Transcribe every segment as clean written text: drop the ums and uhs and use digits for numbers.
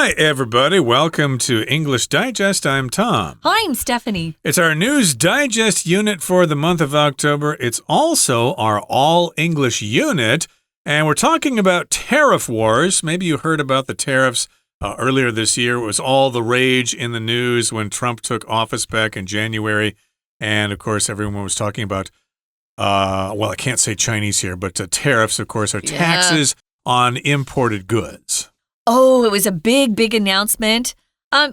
Hi, everybody. Welcome to English Digest. I'm Tom. Hi, I'm Stephanie. It's our News Digest unit for the month of October. It's also our All English unit, and we're talking about tariff wars. Maybe you heard about the tariffs earlier this year. It was all the rage in the news when Trump took office back in January, and, of course, everyone was talking about, I can't say Chinese here, but tariffs, of course, are taxes on imported goods. Oh, it was a big announcement.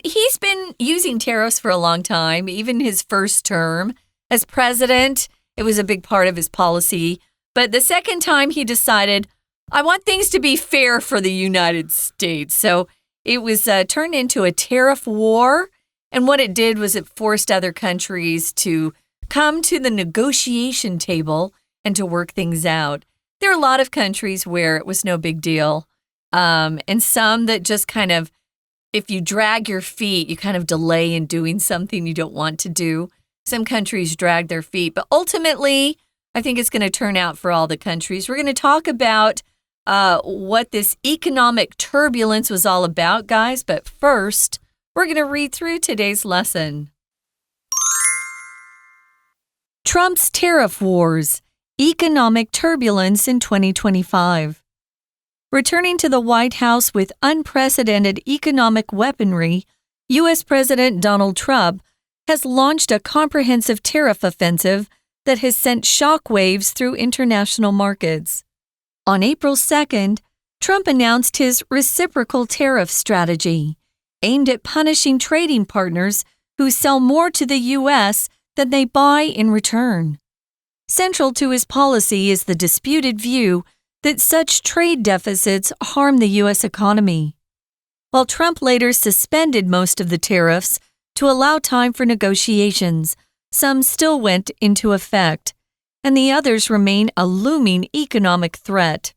He's been using tariffs for a long time, even his first term. As president, it was a big part of his policy. But the second time he decided, I want things to be fair for the United States. So it was turned into a tariff war. And what it did was it forced other countries to come to the negotiation table and to work things out. There are a lot of countries where it was no big deal. And some that just kind of, if you drag your feet, you kind of delay in doing something you don't want to do. Some countries drag their feet, but ultimately, I think it's going to turn out for all the countries. We're going to talk about what this economic turbulence was all about, guys. But first, we're going to read through today's lesson. Trump's Tariff Wars, Economic Turbulence in 2025. Returning to the White House with unprecedented economic weaponry, U.S. President Donald Trump has launched a comprehensive tariff offensive that has sent shockwaves through international markets. On April 2nd, Trump announced his reciprocal tariff strategy, aimed at punishing trading partners who sell more to the U.S. than they buy in return. Central to his policy is the disputed view that such trade deficits harm the U.S. economy. While Trump later suspended most of the tariffs to allow time for negotiations, some still went into effect, and the others remain a looming economic threat.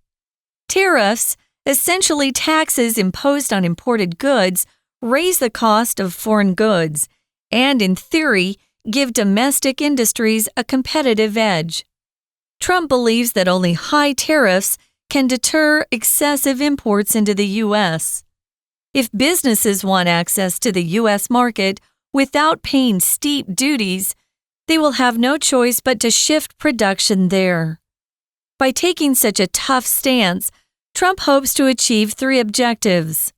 Tariffs, essentially taxes imposed on imported goods, raise the cost of foreign goods, and in theory, give domestic industries a competitive edge. Trump believes that only high tariffs can deter excessive imports into the U.S. If businesses want access to the U.S. market without paying steep duties, they will have no choice but to shift production there. By taking such a tough stance, Trump hopes to achieve three objectives: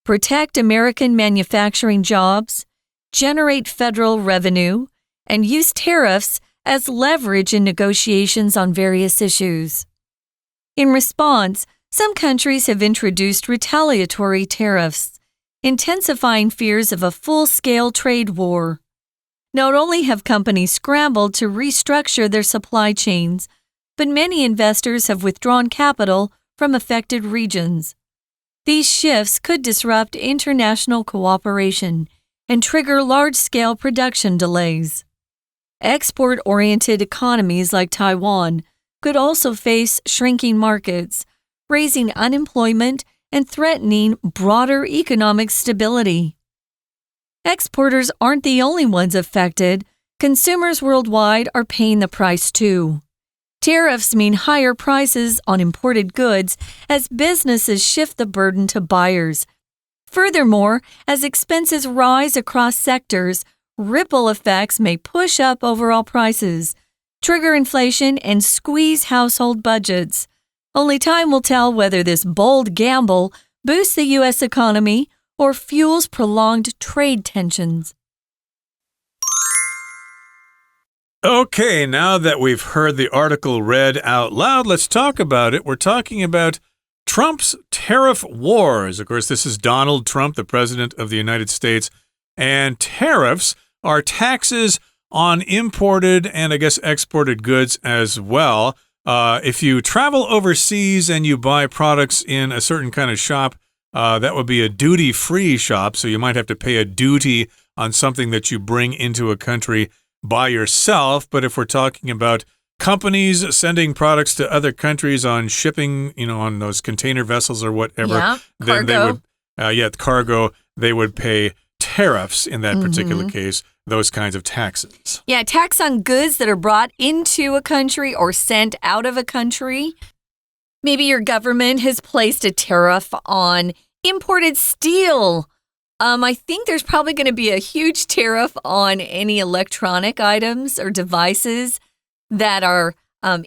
protect American manufacturing jobs, generate federal revenue, and use tariffs as leverage in negotiations on various issues. In response, some countries have introduced retaliatory tariffs, intensifying fears of a full-scale trade war. Not only have companies scrambled to restructure their supply chains, but many investors have withdrawn capital from affected regions. These shifts could disrupt international cooperation and trigger large-scale production delays. Export-oriented economies like Taiwan could also face shrinking markets, raising unemployment and threatening broader economic stability. Exporters aren't the only ones affected. Consumers worldwide are paying the price too. Tariffs mean higher prices on imported goods as businesses shift the burden to buyers. Furthermore, as expenses rise across sectors, ripple effects may push up overall prices, trigger inflation, and squeeze household budgets. Only time will tell whether this bold gamble boosts the U.S. economy or fuels prolonged trade tensions. Okay, now that we've heard the article read out loud, let's talk about it. We're talking about Trump's tariff wars. Of course, this is Donald Trump, the President of the United States, and tariffs are taxes on imported and, I guess, exported goods as well. If you travel overseas and you buy products in a certain kind of shop, that would be a duty-free shop, so you might have to pay a duty on something that you bring into a country by yourself. But if we're talking about companies sending products to other countries on shipping, on those container vessels or whatever, then they would, cargo, they would pay tariffs in that particular case, those kinds of taxes. Yeah, tax on goods that are brought into a country or sent out of a country. Maybe your government has placed a tariff on Imported steel. I think there's probably going to be a huge tariff on any electronic items or devices that are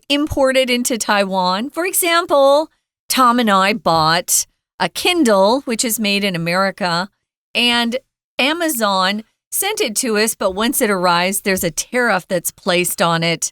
imported into Taiwan. For example, Tom and I bought a Kindle, which is made in America, and Amazon sent it to us, but once it arrives, there's a tariff that's placed on it.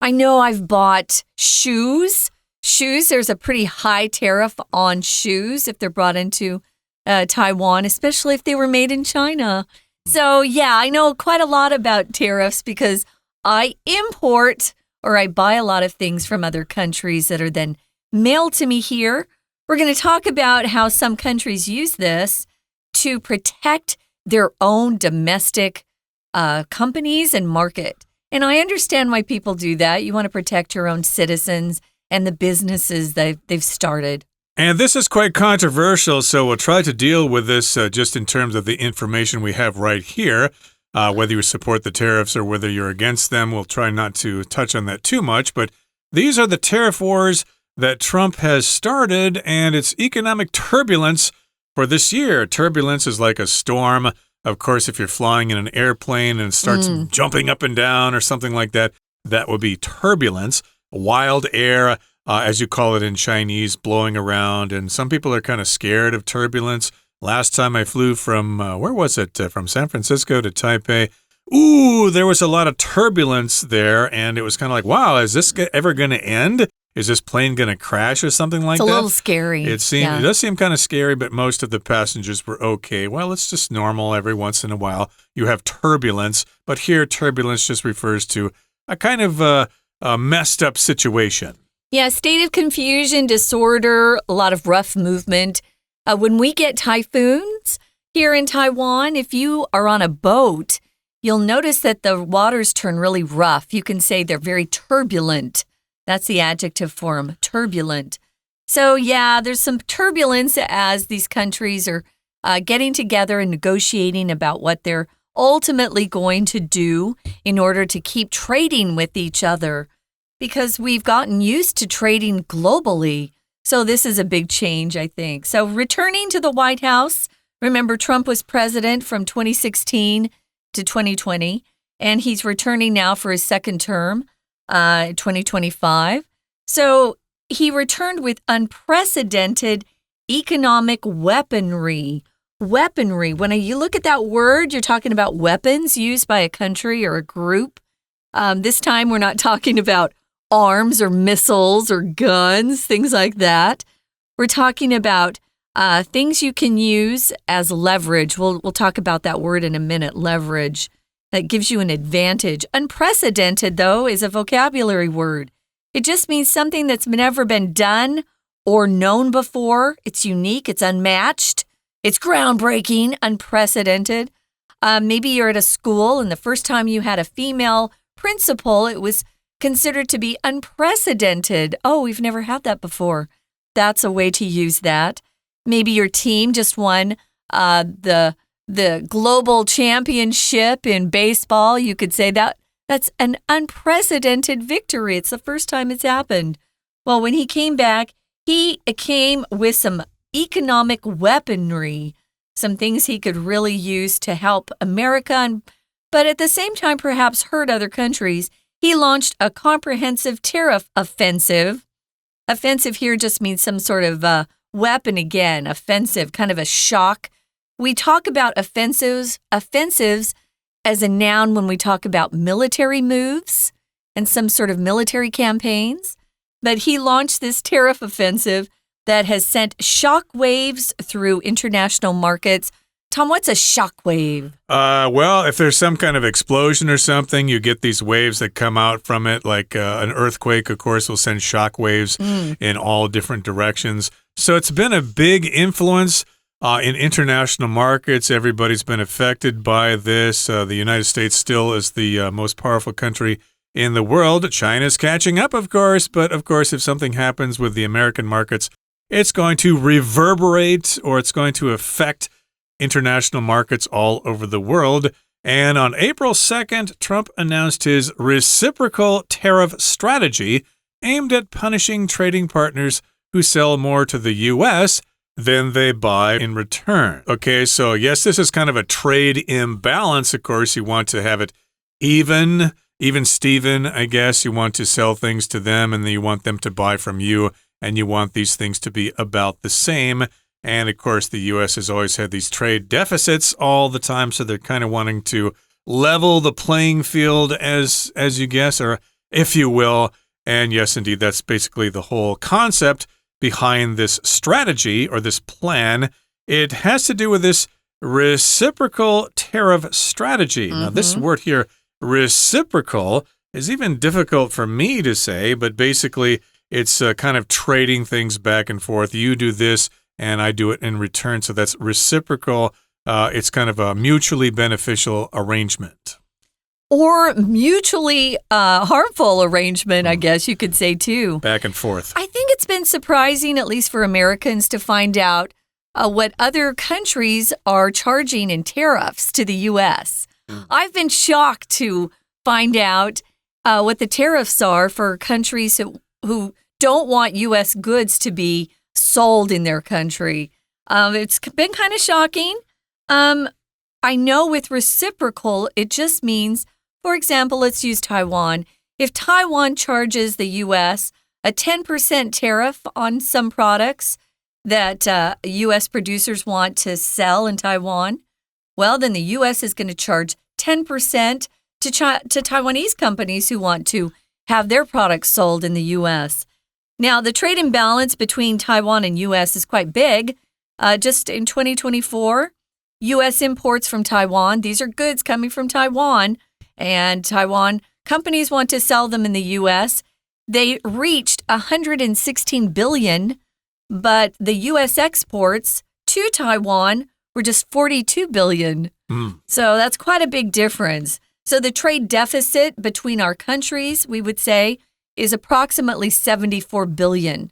I know I've bought shoes. There's a pretty high tariff on shoes if they're brought into Taiwan, especially if they were made in China. So, yeah, I know quite a lot about tariffs because I import or I buy a lot of things from other countries that are then mailed to me here. We're going to talk about how some countries use this to protect their own domestic companies and market. And I understand why people do that. You want to protect your own citizens and the businesses they've started. And this is quite controversial, so we'll try to deal with this just in terms of the information we have right here. Whether you support the tariffs or whether you're against them, we'll try not to touch on that too much. But these are the tariff wars that Trump has started, and it's economic turbulence for this year. Turbulence is like a storm. Of course, if you're flying in an airplane and it starts jumping up and down or something like that, that would be turbulence. Wild air, as you call it in Chinese, blowing around. And some people are kind of scared of turbulence. Last time I flew from, where was it? From San Francisco to Taipei. Ooh, there was a lot of turbulence there. And it was kind of like, wow, is this ever going to end? Is this plane going to crash or something like that? It's a little scary. It does seem kind of scary, but most of the passengers were okay. Well, it's just normal every once in a while. You have turbulence, but here turbulence just refers to a kind of a messed up situation. Yeah, state of confusion, disorder, a lot of rough movement. When we get typhoons here in Taiwan, if you are on a boat, you'll notice that the waters turn really rough. You can say they're very turbulent. That's the adjective form, turbulent. So, yeah, there's some turbulence as these countries are getting together and negotiating about what they're ultimately going to do in order to keep trading with each other, because we've gotten used to trading globally. So this is a big change, I think. So returning to the White House, remember Trump was president from 2016 to 2020, and he's returning now for his second term, 2025. So he returned with unprecedented economic weaponry. Weaponry. When you look at that word, you're talking about weapons used by a country or a group. This time, we're not talking about arms or missiles or guns, things like that. We're talking about things you can use as leverage. We'll talk about that word in a minute, leverage. That gives you an advantage. Unprecedented, though, is a vocabulary word. It just means something that's never been done or known before. It's unique. It's unmatched. It's groundbreaking, unprecedented. Maybe you're at a school and the first time you had a female principal, it was considered to be unprecedented. Oh, we've never had that before. That's a way to use that. Maybe your team just won the global championship in baseball. You could say that's an unprecedented victory. It's the first time it's happened. Well, when he came back, he came with some economic weaponry, some things he could really use to help America, but at the same time perhaps hurt other countries. He launched a comprehensive tariff offensive. Offensive here just means some sort of weapon again, offensive, kind of a shock. We talk about offensives as a noun when we talk about military moves and some sort of military campaigns. But he launched this tariff offensive that has sent shock waves through international markets. Tom, what's a shock wave? Well, if there's some kind of explosion or something, you get these waves that come out from it, like an earthquake, of course, will send shock waves in all different directions. So it's been a big influence in international markets. Everybody's been affected by this. The United States still is the most powerful country in the world. China's catching up, of course, but of course, if something happens with the American markets, it's going to reverberate or it's going to affect international markets all over the world. And on April 2nd, Trump announced his reciprocal tariff strategy aimed at punishing trading partners who sell more to the U.S. than they buy in return. Okay, so yes, this is kind of a trade imbalance. Of course, you want to have it even Steven, I guess. You want to sell things to them and then you want them to buy from you, and you want these things to be about the same. And of course, the U.S. has always had these trade deficits all the time, so they're kind of wanting to level the playing field, as you guess, or if you will. And yes, indeed, that's basically the whole concept behind this strategy or this plan. It has to do with this reciprocal tariff strategy. Now, this word here, reciprocal, is even difficult for me to say, but basically it's kind of trading things back and forth. You do this and I do it in return. So that's reciprocal. It's kind of a mutually beneficial arrangement. Or mutually harmful arrangement, I guess you could say, too. Back and forth. I think it's been surprising, at least for Americans, to find out what other countries are charging in tariffs to the U.S. I've been shocked to find out what the tariffs are for countries who don't want U.S. goods to be sold in their country. It's been kind of shocking. I know with reciprocal, it just means, for example, let's use Taiwan. If Taiwan charges the U.S. a 10% tariff on some products that U.S. producers want to sell in Taiwan, well, then the U.S. is going to charge 10% to Taiwanese companies who want to have their products sold in the U.S. Now, the trade imbalance between Taiwan and U.S. is quite big. Just in 2024, U.S. imports from Taiwan, these are goods coming from Taiwan, and Taiwan companies want to sell them in the U.S. They reached $116 billion, but the U.S. exports to Taiwan were just $42 billion. So that's quite a big difference. So the trade deficit between our countries, we would say, is approximately $74 billion.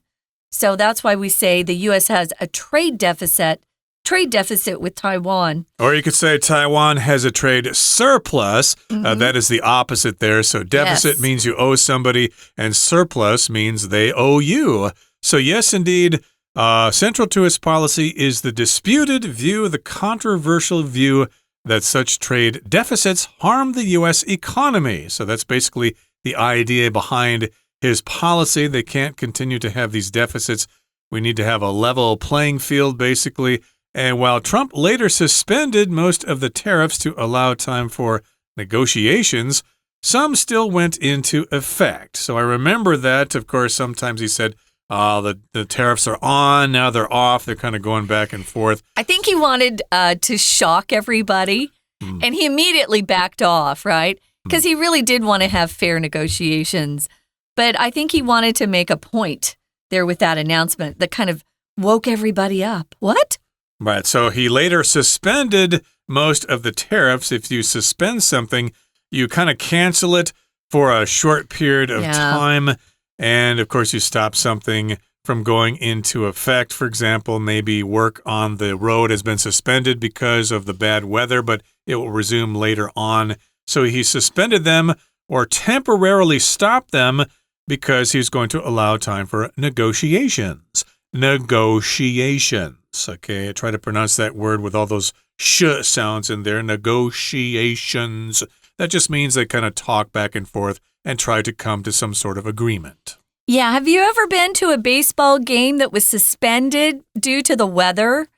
So that's why we say the U.S. has a trade deficit with Taiwan. Or you could say Taiwan has a trade surplus. That is the opposite there. So deficit means you owe somebody, and surplus means they owe you. So yes, indeed, central to its policy is the disputed view, the controversial view that such trade deficits harm the U.S. economy. So that's basically the idea behind his policy. They can't continue to have these deficits. We need to have a level playing field, basically. And while Trump later suspended most of the tariffs to allow time for negotiations, some still went into effect. So I remember that. Of course, sometimes he said, the tariffs are on, now they're off. They're kind of going back and forth. I think he wanted to shock everybody, and he immediately backed off, right? Because he really did want to have fair negotiations. But I think he wanted to make a point there with that announcement that kind of woke everybody up. What? Right. So he later suspended most of the tariffs. If you suspend something, you kind of cancel it for a short period of time. And of course, you stop something from going into effect. For example, maybe work on the road has been suspended because of the bad weather, but it will resume later on. So he suspended them or temporarily stopped them because he's going to allow time for negotiations. Negotiations. Okay, I try to pronounce that word with all those sh sounds in there. Negotiations. That just means they kind of talk back and forth and try to come to some sort of agreement. Yeah, have you ever been to a baseball game that was suspended due to the weather?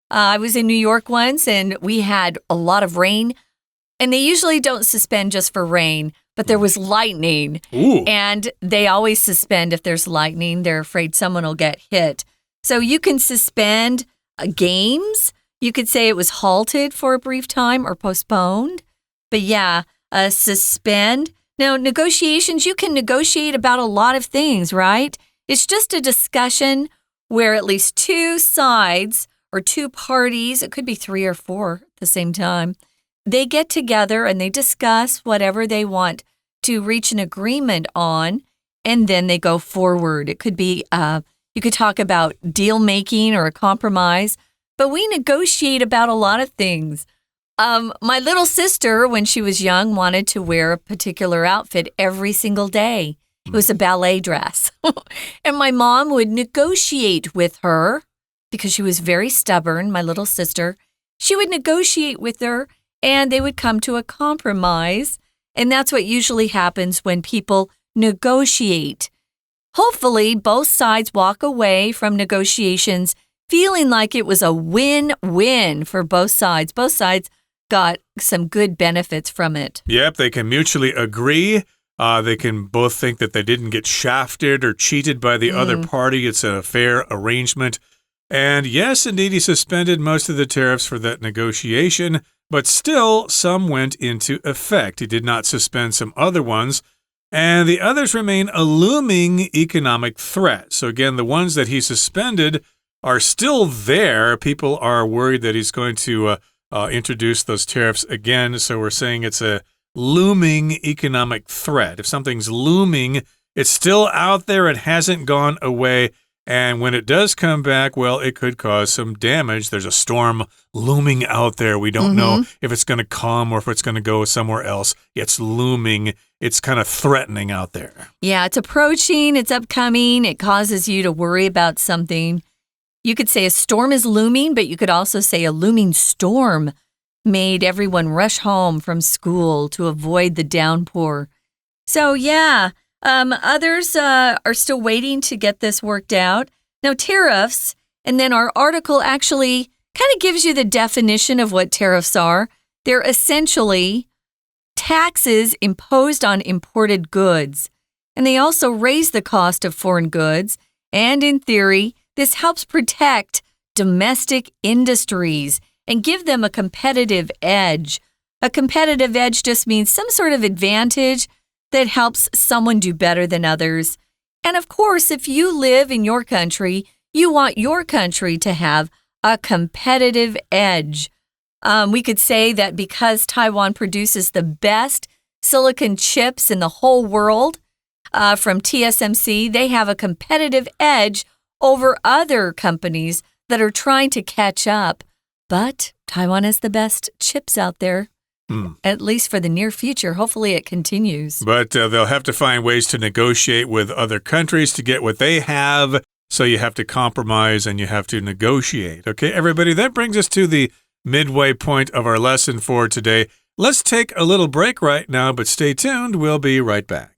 I was in New York once, and we had a lot of rain. And they usually don't suspend just for rain, but there was lightning. Ooh. And they always suspend if there's lightning. They're afraid someone will get hit. So you can suspend games. You could say it was halted for a brief time or postponed. But yeah, suspend. Now, negotiations, you can negotiate about a lot of things, right? It's just a discussion where at least two sides or two parties, it could be three or four at the same time, they get together and they discuss whatever they want to reach an agreement on, and then they go forward. It could be, you could talk about deal making or a compromise, but we negotiate about a lot of things. My little sister, when she was young, wanted to wear a particular outfit every single day. It was a ballet dress. And my mom would negotiate with her because she was very stubborn, my little sister. She would negotiate with her, and they would come to a compromise. And that's what usually happens when people negotiate. Hopefully, both sides walk away from negotiations feeling like it was a win-win for both sides. Both sides got some good benefits from it. Yep, they can mutually agree. They can both think that they didn't get shafted or cheated by the other party. It's a fair arrangement. And yes, indeed, he suspended most of the tariffs for that negotiation, but still some went into effect. He did not suspend some other ones, and the others remain a looming economic threat. So again, the ones that he suspended are still there. People are worried that he's going to introduce those tariffs again. So we're saying it's a looming economic threat. If something's looming, it's still out there. It hasn't gone away. And when it does come back, well, it could cause some damage. There's a storm looming out there. We don't know if it's going to come or if it's going to go somewhere else. It's looming. It's kind of threatening out there. Yeah, it's approaching. It's upcoming. It causes you to worry about something. You could say a storm is looming, but you could also say a looming storm made everyone rush home from school to avoid the downpour. So, yeah. Others are still waiting to get this worked out. Now, tariffs, and then our article actually kind of gives you the definition of what tariffs are. They're essentially taxes imposed on imported goods. And they also raise the cost of foreign goods. And in theory, this helps protect domestic industries and give them a competitive edge. A competitive edge just means some sort of advantage that helps someone do better than others. And of course, if you live in your country, you want your country to have a competitive edge. We could say that because Taiwan produces the best silicon chips in the whole world from TSMC, they have a competitive edge over other companies that are trying to catch up. But Taiwan has the best chips out there. At least for the near future. Hopefully it continues. But they'll have to find ways to negotiate with other countries to get what they have. So you have to compromise and you have to negotiate. Okay, everybody, that brings us to the midway point of our lesson for today. Let's take a little break right now, but stay tuned. We'll be right back.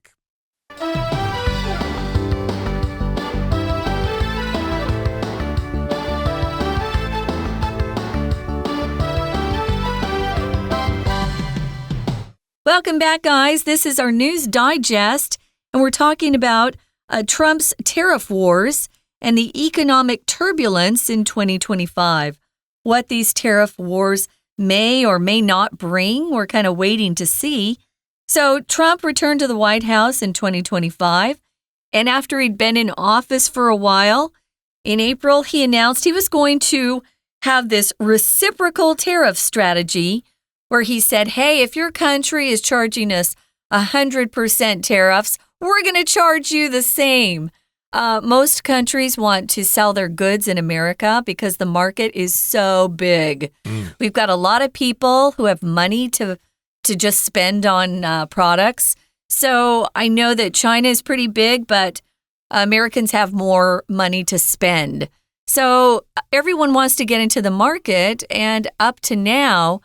Welcome back, guys. This is our news digest, and we're talking about Trump's tariff wars and the economic turbulence in 2025. What these tariff wars may or may not bring, we're kind of waiting to see. So Trump returned to the White House in 2025, and after he'd been in office for a while, in April, he announced he was going to have this reciprocal tariff strategy where he said, hey, if your country is charging us 100% tariffs, we're going to charge you the same. Most countries want to sell their goods in America because the market is so big. We've got a lot of people who have money to just spend on products. So I know that China is pretty big, but Americans have more money to spend. So everyone wants to get into the market, and up to now,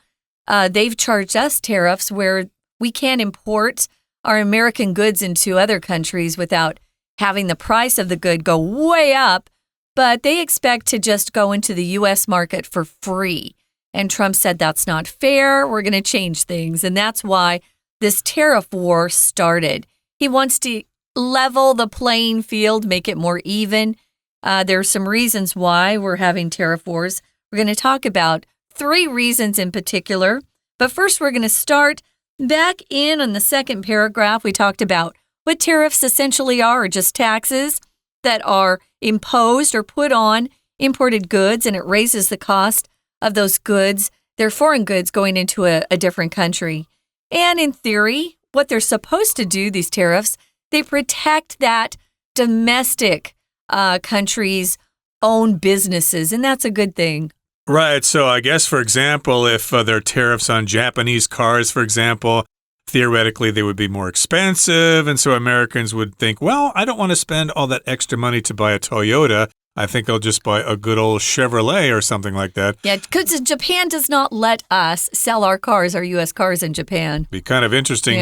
they've charged us tariffs where we can't import our American goods into other countries without having the price of the good go way up, but they expect to just go into the U.S. market for free. And Trump said that's not fair. We're going to change things. And that's why this tariff war started. He wants to level the playing field, make it more even. There are some reasons why we're having tariff wars. We're going to talk about 3 reasons in particular. But first, we're going to start back on the second paragraph. We talked about what tariffs essentially are just taxes that are imposed or put on imported goods, and it raises the cost of those goods. They're foreign goods going into a different country. And in theory, what they're supposed to do, these tariffs, they protect that domestic country's own businesses, and that's a good thing. Right. So I guess, for example, if there are tariffs on Japanese cars, for example, theoretically they would be more expensive. And so Americans would think, well, I don't want to spend all that extra money to buy a Toyota. I think I'll just buy a good old Chevrolet or something like that. Yeah, because Japan does not let us sell our cars, our U.S. cars in Japan. Be kind of interesting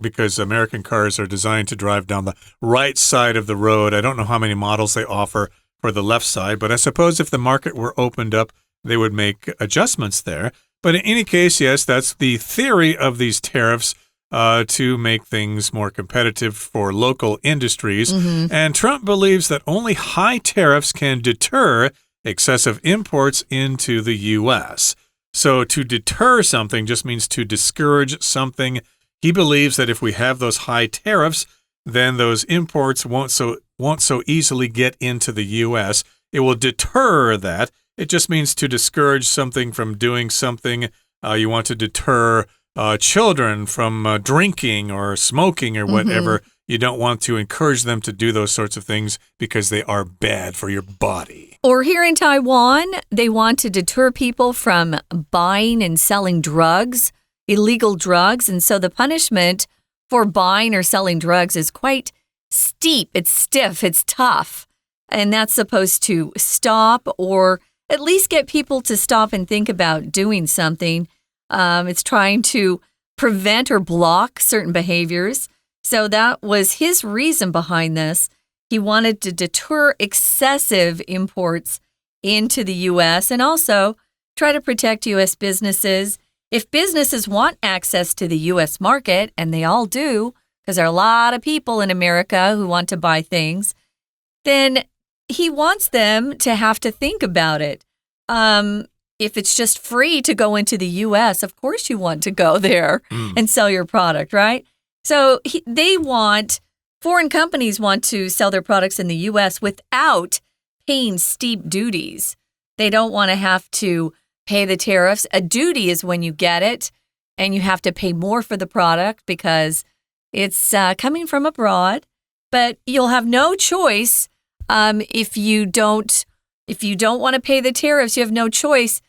because American cars are designed to drive down the right side of the road. I don't know how many models they offer for the left side, but I suppose if the market were opened up, they would make adjustments there. But in any case, yes, that's the theory of these tariffs to make things more competitive for local industries. And Trump believes that only high tariffs can deter excessive imports into the U.S. So to deter something just means to discourage something. He believes that if we have those high tariffs, then those imports won't so easily get into the U.S. It will deter that. It just means to discourage something from doing something. You want to deter children from drinking or smoking or whatever. You don't want to encourage them to do those sorts of things because they are bad for your body. Or here in Taiwan, they want to deter people from buying and selling drugs, illegal drugs. And so the punishment for buying or selling drugs is quite steep. It's stiff. It's tough. And that's supposed to stop or at least get people to stop and think about doing something. It's trying to prevent or block certain behaviors. So that was his reason behind this. He wanted to deter excessive imports into the U.S. and also try to protect U.S. businesses. If businesses want access to the U.S. market, and they all do, because there are a lot of people in America who want to buy things, then he wants them to have to think about it. If it's just free to go into the U.S., of course you want to go there and sell your product, right? So foreign companies want to sell their products in the U.S. without paying steep duties. They don't want to have to pay the tariffs. A duty is when you get it and you have to pay more for the product because it's coming from abroad. But you'll have no choice if you don't want to pay the tariffs. You have no choice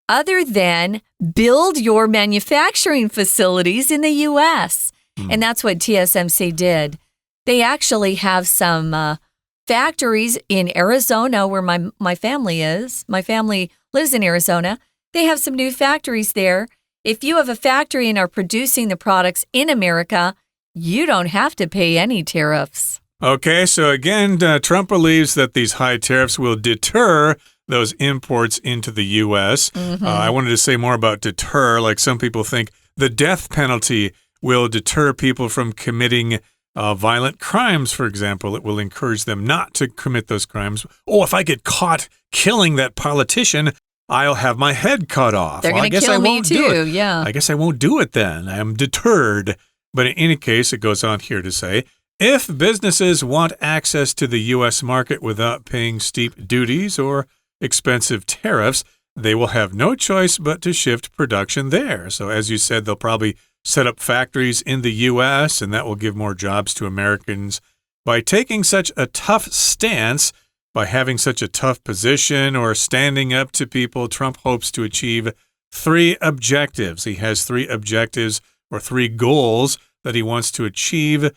other than build your manufacturing facilities in the U.S. And that's what TSMC did. They actually have some factories in Arizona where my family is. My family lives in Arizona. They have some new factories there. If you have a factory and are producing the products in America, you don't have to pay any tariffs. Okay, so again, Trump believes that these high tariffs will deter those imports into the U.S. I wanted to say more about deter. Like some people think the death penalty will deter people from committing violent crimes, for example. It will encourage them not to commit those crimes. Oh, if I get caught killing that politician, I'll have my head cut off. They're going to kill me too, yeah. I guess I won't do it then. I am deterred. But in any case, it goes on here to say, if businesses want access to the U.S. market without paying steep duties or expensive tariffs, they will have no choice but to shift production there. So as you said, they'll probably set up factories in the U.S., and that will give more jobs to Americans. By taking such a tough stance, by having such a tough position or standing up to people, Trump hopes to achieve 3 objectives. He has 3 objectives or 3 goals that he wants to achieve.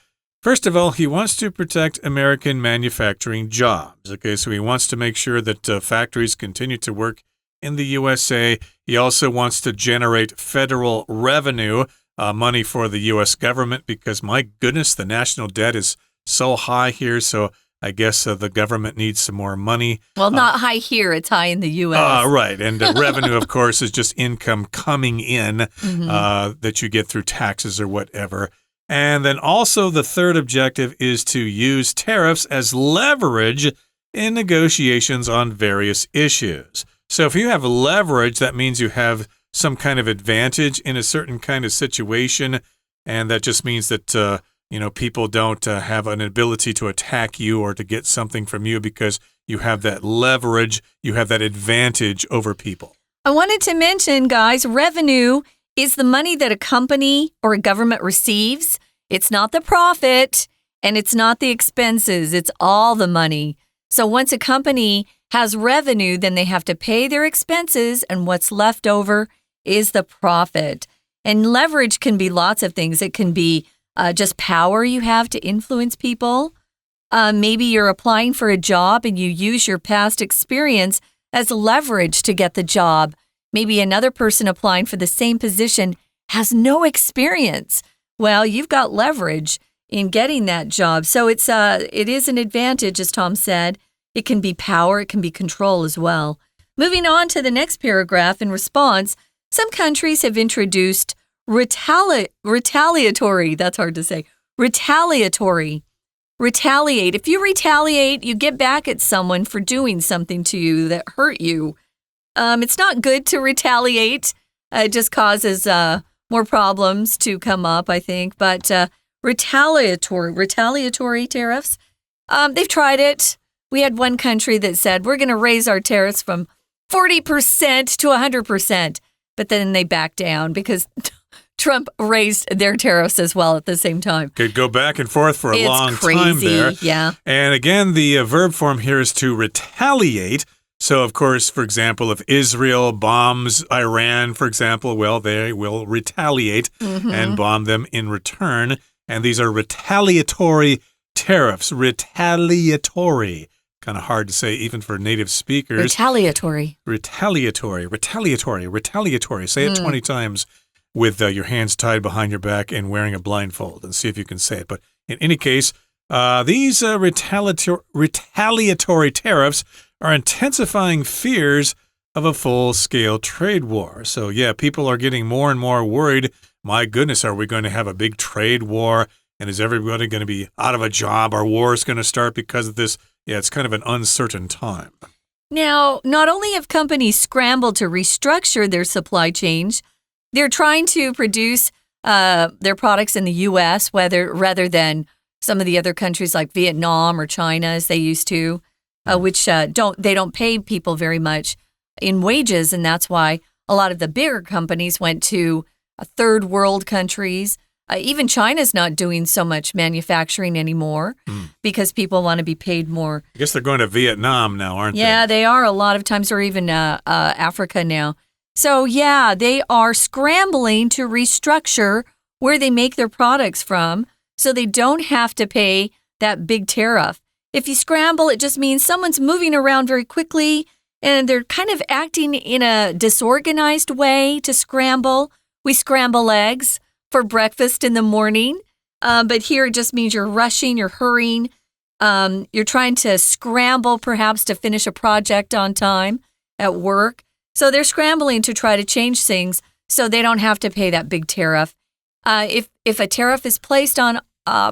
First of all, he wants to protect American manufacturing jobs. Okay, so he wants to make sure that factories continue to work in the USA. He also wants to generate federal revenue, money for the U.S. government, because my goodness, the national debt is so high here. So I guess the government needs some more money. Well, not high here. It's high in the U.S. Right. And revenue, of course, is just income coming in that you get through taxes or whatever. And then also the third objective is to use tariffs as leverage in negotiations on various issues. So if you have leverage, that means you have some kind of advantage in a certain kind of situation. And that just means that, people don't have an ability to attack you or to get something from you because you have that leverage, you have that advantage over people. I wanted to mention, guys, revenue is the money that a company or a government receives. It's not the profit and it's not the expenses. It's all the money. So once a company has revenue, then they have to pay their expenses, and what's left over is the profit. And leverage can be lots of things. It can be just power you have to influence people. Maybe you're applying for a job and you use your past experience as leverage to get the job. Maybe another person applying for the same position has no experience. Well, you've got leverage in getting that job. So it is an advantage, as Tom said. It can be power, it can be control as well. Moving on to the next paragraph in response, some countries have introduced retaliatory, that's hard to say, retaliate. If you retaliate, you get back at someone for doing something to you that hurt you. It's not good to retaliate. It just causes more problems to come up, I think. But retaliatory tariffs, they've tried it. We had one country that said, we're going to raise our tariffs from 40% to 100%. But then they backed down because Trump raised their tariffs as well at the same time. Could go back and forth for a long time there. Yeah. And again, the verb form here is to retaliate. So, of course, for example, if Israel bombs Iran, for example, well, they will retaliate and bomb them in return. And these are retaliatory tariffs. Retaliatory. Kind of hard to say even for native speakers. Retaliatory. Say it 20 times with your hands tied behind your back and wearing a blindfold and see if you can say it. But in any case, these retaliatory tariffs are intensifying fears of a full-scale trade war. So, yeah, people are getting more and more worried. My goodness, are we going to have a big trade war? And is everybody going to be out of a job? Our war is going to start because of this? Yeah, it's kind of an uncertain time. Now, not only have companies scrambled to restructure their supply chains, they're trying to produce their products in the U.S. rather than some of the other countries like Vietnam or China, as they used to, which don't pay people very much in wages, and that's why a lot of the bigger companies went to third world countries. Even China's not doing so much manufacturing anymore because people want to be paid more. I guess they're going to Vietnam now, aren't they? Yeah, they are a lot of times, or even Africa now. So, yeah, they are scrambling to restructure where they make their products from so they don't have to pay that big tariff. If you scramble, it just means someone's moving around very quickly and they're kind of acting in a disorganized way to scramble. We scramble eggs for breakfast in the morning, but here it just means you're rushing, you're hurrying, you're trying to scramble perhaps to finish a project on time at work. So they're scrambling to try to change things so they don't have to pay that big tariff. If a tariff is placed on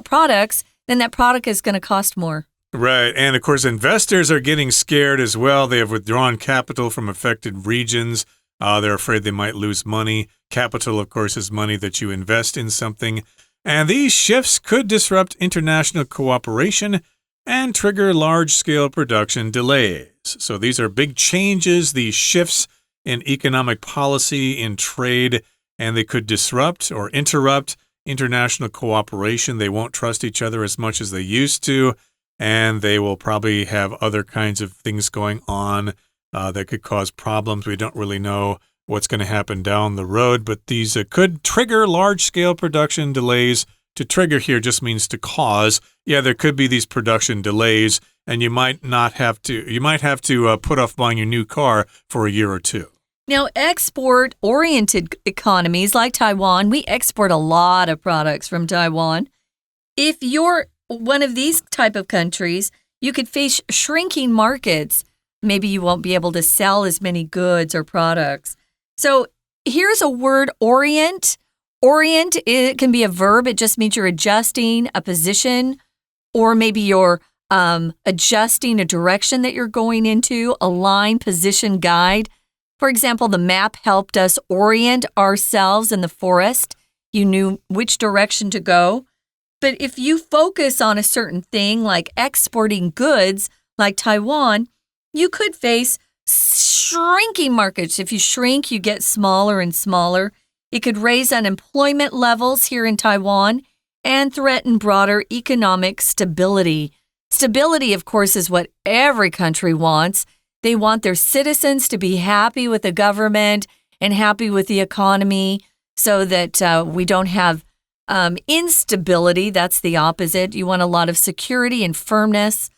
products, then that product is going to cost more. Right. And, of course, investors are getting scared as well. They have withdrawn capital from affected regions. They're afraid they might lose money. Capital, of course, is money that you invest in something. And these shifts could disrupt international cooperation and trigger large-scale production delays. So these are big changes, these shifts in economic policy, in trade, and they could disrupt or interrupt international cooperation. They won't trust each other as much as they used to, and they will probably have other kinds of things going on that could cause problems. We don't really know what's going to happen down the road, but these could trigger large-scale production delays. To trigger here just means to cause. Yeah, there could be these production delays, and you might have to put off buying your new car for a year or two. Now, export-oriented economies like Taiwan, we export a lot of products from Taiwan. If you're one of these type of countries, you could face shrinking markets. Maybe you won't be able to sell as many goods or products. So here's a word, orient. Orient, it can be a verb. It just means you're adjusting a position, or maybe you're adjusting a direction that you're going into, align, position, guide. For example, the map helped us orient ourselves in the forest. You knew which direction to go. But if you focus on a certain thing, like exporting goods, like Taiwan, you could face shrinking markets. If you shrink, you get smaller and smaller. It could raise unemployment levels here in Taiwan and threaten broader economic stability. Stability, of course, is what every country wants. They want their citizens to be happy with the government and happy with the economy so that we don't have Instability, that's the opposite. You want a lot of security and firmness.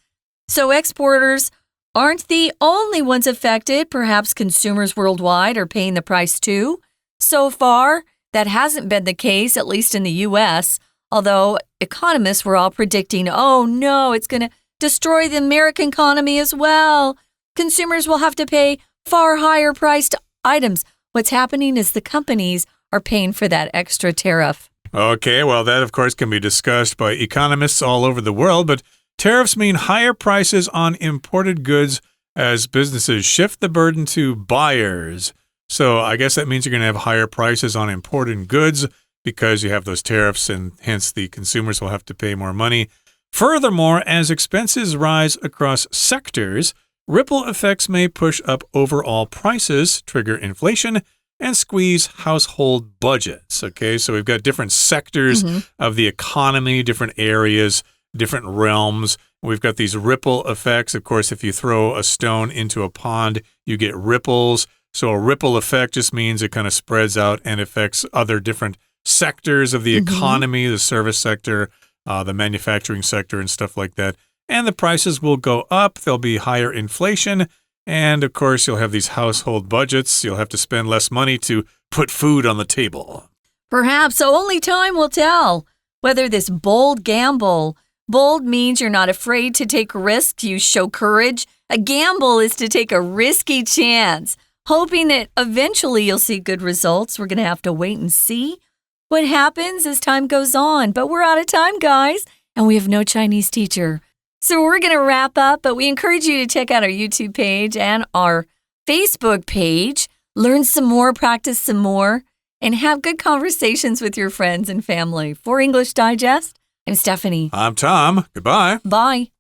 So exporters aren't the only ones affected. Perhaps consumers worldwide are paying the price too. So far, that hasn't been the case, at least in the U.S., although economists were all predicting, oh no, it's going to destroy the American economy as well. Consumers will have to pay far higher priced items. What's happening is the companies are paying for that extra tariff. Okay, well, that, of course, can be discussed by economists all over the world, but tariffs mean higher prices on imported goods as businesses shift the burden to buyers. So I guess that means you're going to have higher prices on imported goods because you have those tariffs, and hence the consumers will have to pay more money. Furthermore, as expenses rise across sectors, ripple effects may push up overall prices, trigger inflation, and squeeze household budgets. Okay, so we've got different sectors of the economy, different areas, different realms. We've got these ripple effects. Of course, if you throw a stone into a pond, you get ripples. So a ripple effect just means it kind of spreads out and affects other different sectors of the economy, the service sector, the manufacturing sector, and stuff like that. And the prices will go up. There'll be higher inflation. And, of course, you'll have these household budgets. You'll have to spend less money to put food on the table. Perhaps only time will tell whether this bold gamble. Bold means you're not afraid to take risks. You show courage. A gamble is to take a risky chance, hoping that eventually you'll see good results. We're going to have to wait and see what happens as time goes on. But we're out of time, guys, and we have no Chinese teacher. So we're going to wrap up, but we encourage you to check out our YouTube page and our Facebook page. Learn some more, practice some more, and have good conversations with your friends and family. For English Digest, I'm Stephanie. I'm Tom. Goodbye. Bye.